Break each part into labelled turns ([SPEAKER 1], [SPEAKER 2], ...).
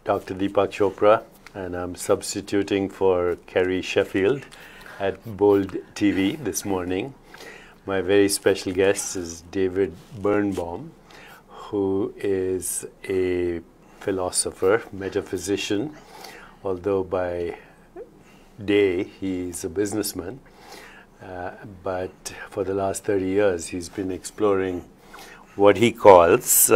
[SPEAKER 1] Dr. Deepak Chopra, and I'm substituting for Kerry Sheffield at Bold TV this morning. My very special guest is David Birnbaum, who is a philosopher, metaphysician, although by day he's a businessman. But for the last 30 years, he's been exploring what he calls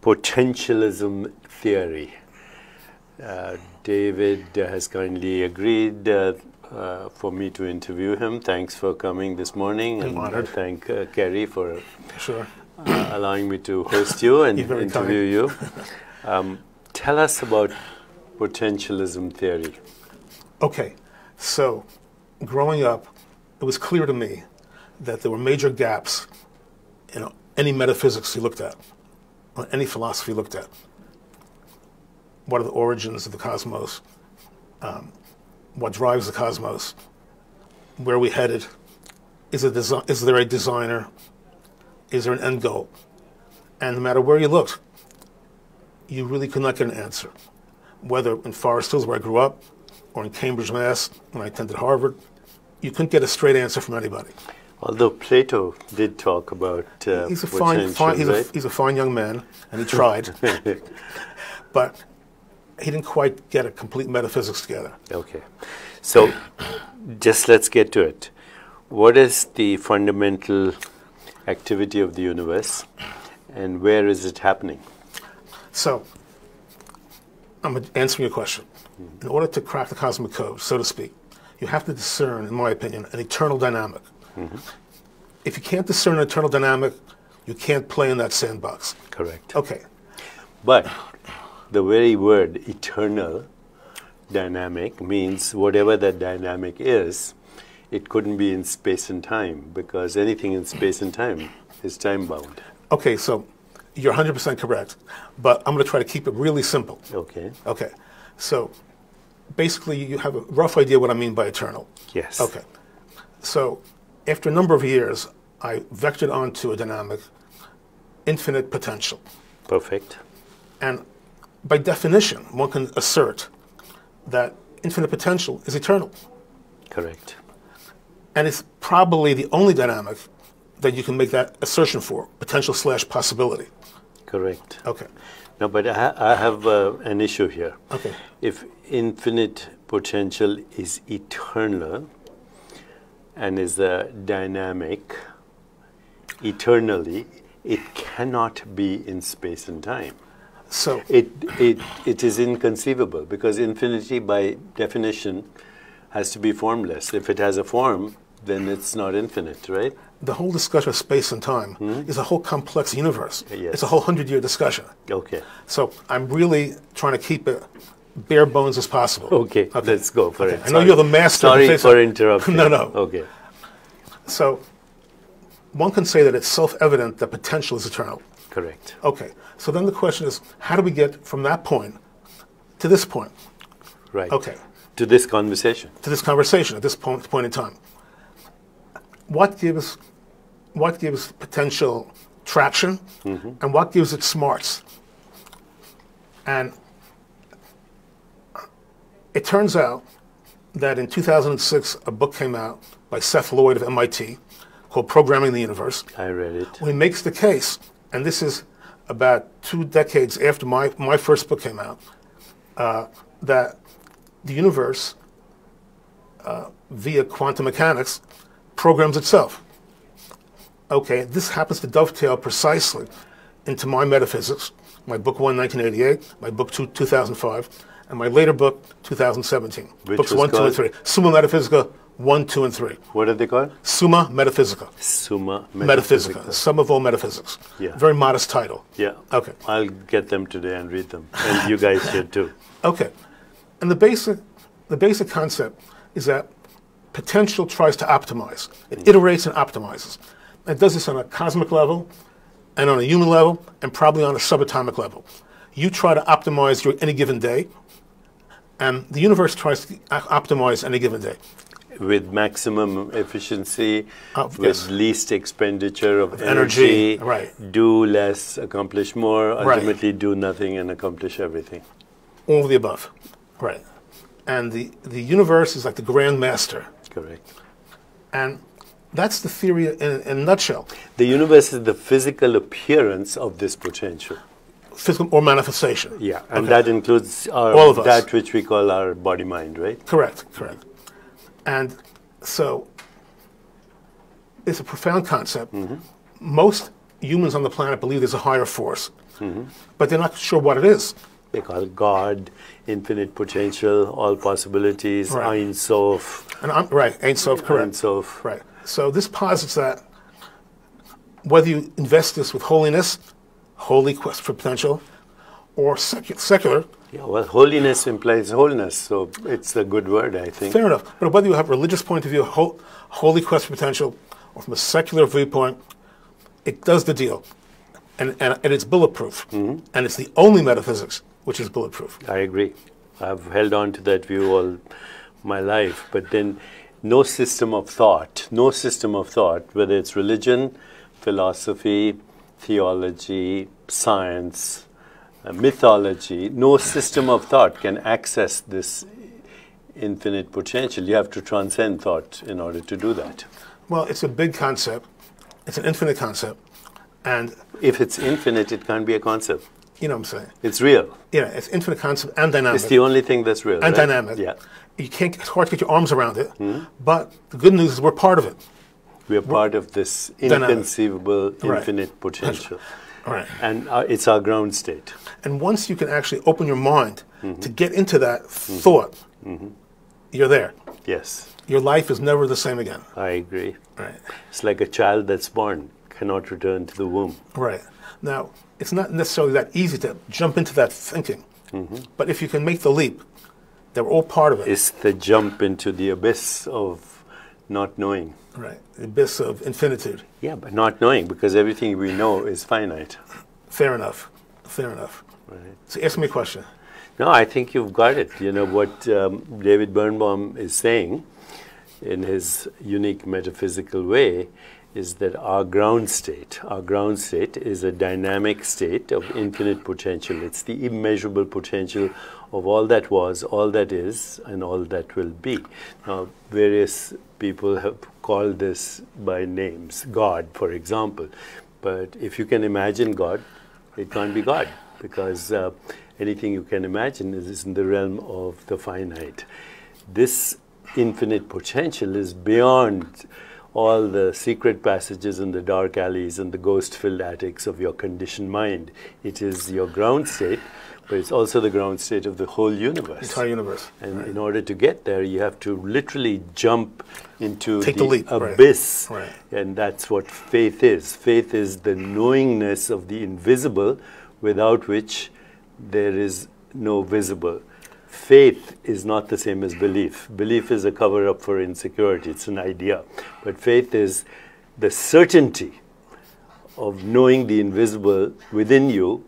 [SPEAKER 1] potentialism theory. David has kindly agreed for me to interview him. Thanks for coming this morning.
[SPEAKER 2] I'm honored.
[SPEAKER 1] Thank Kerry for
[SPEAKER 2] Sure.
[SPEAKER 1] allowing me to host you and
[SPEAKER 2] You're very
[SPEAKER 1] interview
[SPEAKER 2] kind.
[SPEAKER 1] you. Tell us about potentialism theory.
[SPEAKER 2] Okay, so growing up, it was clear to me that there were major gaps in any metaphysics you looked at, or any philosophy you looked at. What are the origins of the cosmos? What drives the cosmos? Where are we headed? Is there a designer? Is there an end goal? And no matter where you looked, you really could not get an answer. Whether in Forest Hills, where I grew up, or in Cambridge, Mass, when I attended Harvard, you couldn't get a straight answer from anybody.
[SPEAKER 1] Although Plato did talk about
[SPEAKER 2] He's a
[SPEAKER 1] potential,
[SPEAKER 2] he's a fine young man, and he tried, but he didn't quite get a complete metaphysics together.
[SPEAKER 1] Okay. So just let's get to it. What is the fundamental activity of the universe, and where is it happening?
[SPEAKER 2] So, I'm answering your question. In order to crack the cosmic code, so to speak, you have to discern, in my opinion, an eternal dynamic. If you can't discern an eternal dynamic, you can't play in that sandbox.
[SPEAKER 1] Correct.
[SPEAKER 2] Okay.
[SPEAKER 1] But the very word eternal dynamic means whatever that dynamic is, it couldn't be in space and time, because anything in space and time is time-bound.
[SPEAKER 2] Okay, so you're 100% correct, but I'm going to try to keep it really simple.
[SPEAKER 1] Okay.
[SPEAKER 2] Okay, so basically you have a rough idea what I mean by eternal.
[SPEAKER 1] Yes.
[SPEAKER 2] Okay, so after a number of years, I vectored onto a dynamic, infinite potential.
[SPEAKER 1] Perfect.
[SPEAKER 2] And by definition, one can assert that infinite potential is eternal.
[SPEAKER 1] Correct.
[SPEAKER 2] And it's probably the only dynamic that you can make that assertion for, potential / possibility.
[SPEAKER 1] Correct.
[SPEAKER 2] Okay.
[SPEAKER 1] No, but I have an issue here.
[SPEAKER 2] Okay.
[SPEAKER 1] If infinite potential is eternal and is a dynamic eternally, it cannot be in space and time.
[SPEAKER 2] So
[SPEAKER 1] It is inconceivable, because infinity by definition has to be formless. If it has a form, then it's not infinite, right?
[SPEAKER 2] the whole discussion of space and time is a whole complex universe.
[SPEAKER 1] Yes.
[SPEAKER 2] It's a whole 100-year discussion.
[SPEAKER 1] Okay.
[SPEAKER 2] So I'm really trying to keep it bare bones as possible.
[SPEAKER 1] Okay, let's go for it.
[SPEAKER 2] I know you're the master.
[SPEAKER 1] Sorry for interrupting.
[SPEAKER 2] No, no.
[SPEAKER 1] Okay.
[SPEAKER 2] So one can say that it's self-evident that potential is eternal.
[SPEAKER 1] Correct.
[SPEAKER 2] Okay. So then the question is, how do we get from that point to this point?
[SPEAKER 1] Right.
[SPEAKER 2] Okay.
[SPEAKER 1] To this conversation.
[SPEAKER 2] To this conversation at this point in time. What gives potential traction, and what gives it smarts? And it turns out that in 2006, a book came out by Seth Lloyd of MIT called Programming the Universe.
[SPEAKER 1] I read it.
[SPEAKER 2] He makes the case, and this is about 2 decades after my first book came out, that the universe, via quantum mechanics, programs itself. Okay, this happens to dovetail precisely into my metaphysics, my book 1, 1988, my book 2, 2005, and my later book, 2017.
[SPEAKER 1] Which
[SPEAKER 2] Books
[SPEAKER 1] was
[SPEAKER 2] 1, 2, and
[SPEAKER 1] called?
[SPEAKER 2] 3. Summa Metaphysica 1, 2, and 3.
[SPEAKER 1] What are they called?
[SPEAKER 2] Summa Metaphysica.
[SPEAKER 1] Summa
[SPEAKER 2] Metaphysica. The sum of all metaphysics.
[SPEAKER 1] Yeah.
[SPEAKER 2] Very modest title.
[SPEAKER 1] Yeah.
[SPEAKER 2] Okay.
[SPEAKER 1] I'll get them today and read them. And you guys should too.
[SPEAKER 2] Okay. And the basic concept is that potential tries to optimize. It iterates and optimizes. It does this on a cosmic level, and on a human level, and probably on a subatomic level. You try to optimize any given day, and the universe tries to optimize any given day.
[SPEAKER 1] with maximum efficiency,
[SPEAKER 2] Yes.
[SPEAKER 1] with least expenditure of
[SPEAKER 2] energy,
[SPEAKER 1] energy,
[SPEAKER 2] right.
[SPEAKER 1] do less, accomplish more,
[SPEAKER 2] Right.
[SPEAKER 1] ultimately do nothing and accomplish everything.
[SPEAKER 2] All of the above. Right. And the universe is like the grand master.
[SPEAKER 1] Correct.
[SPEAKER 2] And that's the theory in a nutshell.
[SPEAKER 1] The universe is the physical appearance of this potential.
[SPEAKER 2] Physical or manifestation.
[SPEAKER 1] Yeah, and
[SPEAKER 2] Okay.
[SPEAKER 1] that includes
[SPEAKER 2] All of us.
[SPEAKER 1] that which we call our body-mind, right?
[SPEAKER 2] Correct, correct. And so it's a profound concept. Most humans on the planet believe there's a higher force, but they're not sure what it is.
[SPEAKER 1] They call it God, infinite potential, all possibilities,
[SPEAKER 2] Right.
[SPEAKER 1] Ein Sof.
[SPEAKER 2] And right, Ain't Sof, correct.
[SPEAKER 1] Ein Sof.
[SPEAKER 2] Right. So this posits that whether you invest this with holiness, holy quest for potential, or secular,
[SPEAKER 1] Yeah, well, holiness implies wholeness, so it's a good word, I think.
[SPEAKER 2] fair enough. But whether you have a religious point of view, holy quest for potential, or from a secular viewpoint, it does the deal. And it's bulletproof. And it's the only metaphysics which is bulletproof.
[SPEAKER 1] I agree. I've held on to that view all my life, but then no system of thought, whether it's religion, philosophy, theology, science, mythology, no system of thought can access this infinite potential. You have to transcend thought in order to do that.
[SPEAKER 2] Well, it's a big concept. It's an infinite concept. And,
[SPEAKER 1] If it's infinite, it can't be a concept.
[SPEAKER 2] you know what I'm saying?
[SPEAKER 1] It's real.
[SPEAKER 2] Yeah, it's infinite concept and dynamic.
[SPEAKER 1] It's the only thing that's real.
[SPEAKER 2] And
[SPEAKER 1] right?
[SPEAKER 2] dynamic.
[SPEAKER 1] Yeah.
[SPEAKER 2] It's hard to get your arms around it. But the good news is we're part of it.
[SPEAKER 1] We are part of this
[SPEAKER 2] Dynamic.
[SPEAKER 1] inconceivable,
[SPEAKER 2] Right.
[SPEAKER 1] infinite potential.
[SPEAKER 2] Right.
[SPEAKER 1] And it's our ground state.
[SPEAKER 2] And once you can actually open your mind to get into that thought, you're there.
[SPEAKER 1] Yes,
[SPEAKER 2] Your life is never the same again.
[SPEAKER 1] I agree.
[SPEAKER 2] Right.
[SPEAKER 1] It's like a child that's born, cannot return to the womb.
[SPEAKER 2] Right. Now, it's not necessarily that easy to jump into that thinking. But if you can make the leap, that we're all part of it.
[SPEAKER 1] It's the jump into the abyss of not knowing.
[SPEAKER 2] Right. The abyss of infinitude.
[SPEAKER 1] Yeah, but not knowing, because everything we know is finite.
[SPEAKER 2] Fair enough. Fair enough.
[SPEAKER 1] Right.
[SPEAKER 2] So ask me a question.
[SPEAKER 1] No, I think you've got it. You know, what David Birnbaum is saying in his unique metaphysical way is that our ground state is a dynamic state of infinite potential. It's the immeasurable potential of all that was, all that is, and all that will be. Now, various people have called this by names, God, for example. But if you can imagine God, it can't be God, because anything you can imagine is in the realm of the finite. This infinite potential is beyond all the secret passages and the dark alleys and the ghost-filled attics of your conditioned mind. It is your ground state, but it's also the ground state of the whole universe.
[SPEAKER 2] Entire universe.
[SPEAKER 1] And in order to get there, you have to literally jump into
[SPEAKER 2] Take the leap, right.
[SPEAKER 1] abyss.
[SPEAKER 2] Right.
[SPEAKER 1] And that's what faith is. Faith is the knowingness of the invisible, without which there is no visible. Faith is not the same as belief. Belief is a cover-up for insecurity. It's an idea. But faith is the certainty of knowing the invisible within you,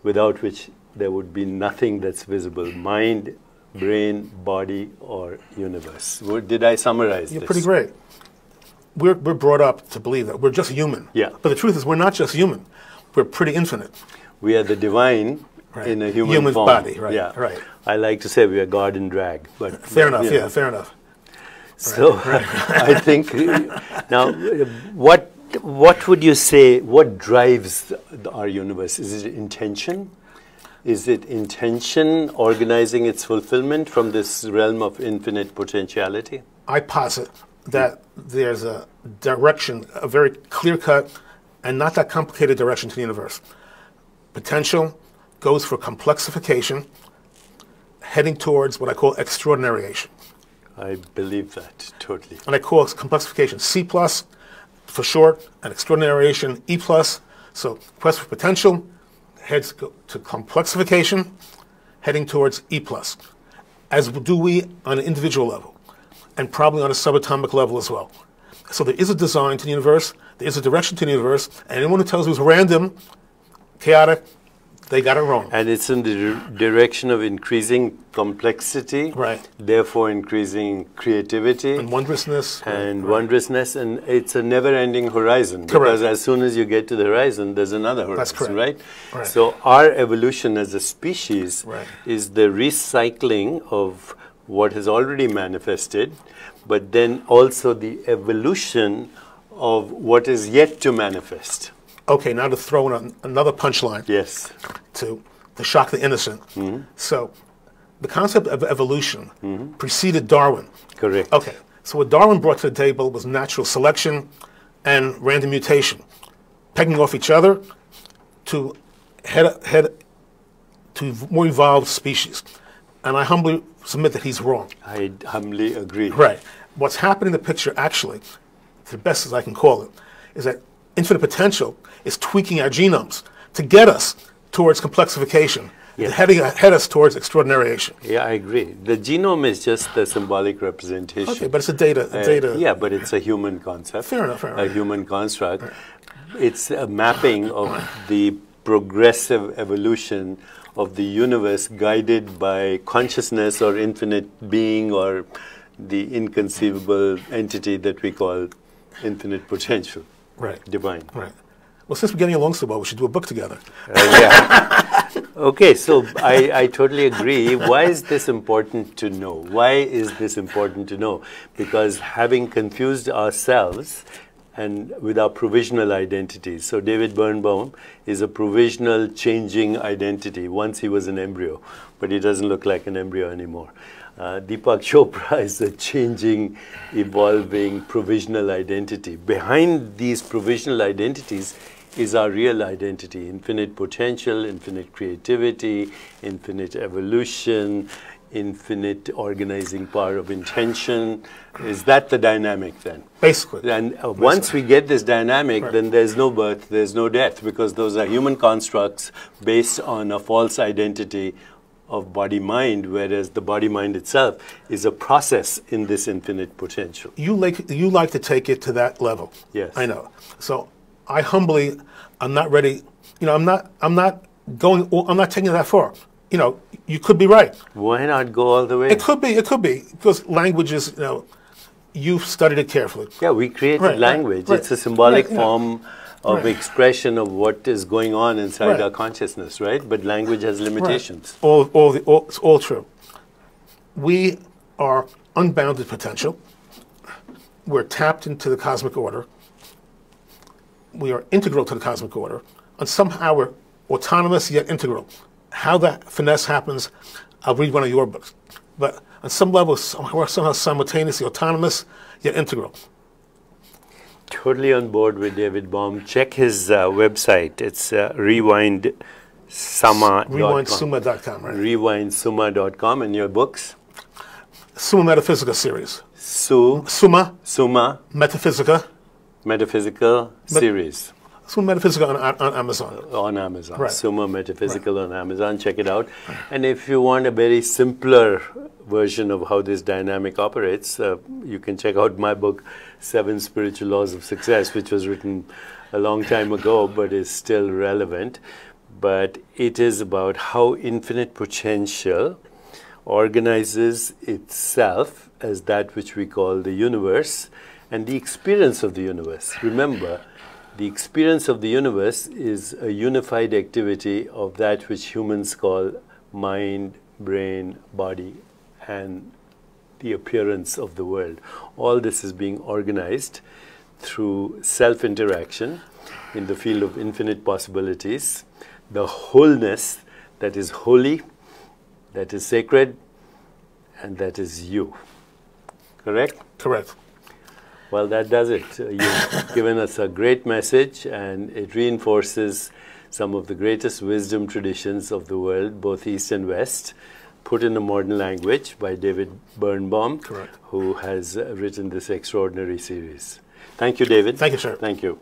[SPEAKER 1] without which there would be nothing that's visible. Mind, brain, body, or universe. Did I summarize
[SPEAKER 2] You're
[SPEAKER 1] this?
[SPEAKER 2] pretty great. We're brought up to believe that we're just human.
[SPEAKER 1] Yeah.
[SPEAKER 2] But the truth is we're not just human. We're pretty infinite.
[SPEAKER 1] We are the divine
[SPEAKER 2] Right.
[SPEAKER 1] in a human form.
[SPEAKER 2] Body, right,
[SPEAKER 1] Yeah.
[SPEAKER 2] right.
[SPEAKER 1] I like to say we are God in drag. But
[SPEAKER 2] Fair enough,
[SPEAKER 1] you know.
[SPEAKER 2] yeah, fair enough.
[SPEAKER 1] So I think now, what would you say? What drives our universe? Is it intention? Is it intention organizing its fulfillment from this realm of infinite potentiality?
[SPEAKER 2] I posit that there's a direction, a very clear-cut and not that complicated direction to the universe. Potential goes for complexification, heading towards what I call extraordinariation.
[SPEAKER 1] I believe that totally.
[SPEAKER 2] And I call complexification C+, for short, and extraordinariation E+. So quest for potential heads to complexification, heading towards E+, as do we on an individual level, and probably on a subatomic level as well. So there is a design to the universe, there is a direction to the universe, and anyone who tells you it's random, chaotic, They got it wrong.
[SPEAKER 1] And it's in the direction of increasing complexity,
[SPEAKER 2] Right.
[SPEAKER 1] therefore increasing creativity.
[SPEAKER 2] And wondrousness.
[SPEAKER 1] And wondrousness, and it's a never-ending horizon.
[SPEAKER 2] Correct.
[SPEAKER 1] Because as soon as you get to the horizon, there's another horizon,
[SPEAKER 2] That's correct.
[SPEAKER 1] right?
[SPEAKER 2] Right.
[SPEAKER 1] So our evolution as a species
[SPEAKER 2] Right.
[SPEAKER 1] is the recycling of what has already manifested, but then also the evolution of what is yet to manifest.
[SPEAKER 2] Okay, now to throw in another punchline
[SPEAKER 1] Yes.
[SPEAKER 2] to shock the innocent. So the concept of evolution preceded Darwin.
[SPEAKER 1] Correct.
[SPEAKER 2] Okay, so what Darwin brought to the table was natural selection and random mutation, pegging off each other to head to more evolved species. And I humbly submit that he's wrong.
[SPEAKER 1] I humbly agree.
[SPEAKER 2] Right. What's happening in the picture, actually, to the best as I can call it, is that infinite potential is tweaking our genomes to get us towards complexification,
[SPEAKER 1] Yes.
[SPEAKER 2] head us towards extraordinariation.
[SPEAKER 1] Yeah, I agree. The genome is just the symbolic representation.
[SPEAKER 2] Okay, but it's a data.
[SPEAKER 1] Yeah, but it's a human concept.
[SPEAKER 2] Fair enough.
[SPEAKER 1] A human construct. It's a mapping of the progressive evolution of the universe guided by consciousness or infinite being or the inconceivable entity that we call infinite potential.
[SPEAKER 2] Right.
[SPEAKER 1] Divine.
[SPEAKER 2] Right. Well, since we're getting along so well, we should do a book together.
[SPEAKER 1] Yeah. Okay, so I totally agree. Why is this important to know? Why is this important to know? Because having confused ourselves and with our provisional identities. So David Birnbaum is a provisional changing identity. Once he was an embryo, but he doesn't look like an embryo anymore. Deepak Chopra is a changing, evolving, provisional identity. Behind these provisional identities is our real identity, infinite potential, infinite creativity, infinite evolution, infinite organizing power of intention. Is that the dynamic then?
[SPEAKER 2] Basically.
[SPEAKER 1] And once we get this dynamic, then there's no birth, there's no death, because those are human constructs based on a false identity of body-mind, whereas the body-mind itself is a process in this infinite potential.
[SPEAKER 2] You like to take it to that level.
[SPEAKER 1] Yes.
[SPEAKER 2] I know. So I humbly, I'm not ready. I'm not taking it that far. You could be right.
[SPEAKER 1] Why not go all the way?
[SPEAKER 2] It could be, because language is, you've studied it carefully.
[SPEAKER 1] Yeah, we created language.
[SPEAKER 2] Right.
[SPEAKER 1] It's a symbolic
[SPEAKER 2] Right,
[SPEAKER 1] form of expression of what is going on inside
[SPEAKER 2] Right.
[SPEAKER 1] our consciousness, right? But language has limitations.
[SPEAKER 2] Right. It's all true. We are unbounded potential. We're tapped into the cosmic order. We are integral to the cosmic order. And somehow we're autonomous yet integral. How that finesse happens, I'll read one of your books. But on some level, we're somehow simultaneously autonomous yet integral.
[SPEAKER 1] Totally on board with David Baum. Check his website. It's rewind.com.
[SPEAKER 2] Rewind-summa.com, right?
[SPEAKER 1] Rewind-summa.com. And your books?
[SPEAKER 2] Summa Metaphysica series.
[SPEAKER 1] Summa
[SPEAKER 2] Metaphysica.
[SPEAKER 1] Metaphysical series.
[SPEAKER 2] Summa Metaphysica on Amazon.
[SPEAKER 1] On Amazon.
[SPEAKER 2] Right.
[SPEAKER 1] Summa Metaphysical on Amazon. Check it out. And if you want a very simpler version of how this dynamic operates, you can check out my book, 7 Spiritual Laws of Success, which was written a long time ago, but is still relevant. But it is about how infinite potential organizes itself as that which we call the universe and the experience of the universe. Remember, the experience of the universe is a unified activity of that which humans call mind, brain, body, and the appearance of the world. All this is being organized through self-interaction in the field of infinite possibilities, the wholeness that is holy, that is sacred, and that is you. Correct?
[SPEAKER 2] Correct.
[SPEAKER 1] Well, that does it. You've given us a great message, and it reinforces some of the greatest wisdom traditions of the world, both East and West, put in a modern language by David Birnbaum,
[SPEAKER 2] Correct.
[SPEAKER 1] who has written this extraordinary series. Thank you, David.
[SPEAKER 2] Thank you, sir.
[SPEAKER 1] Thank you.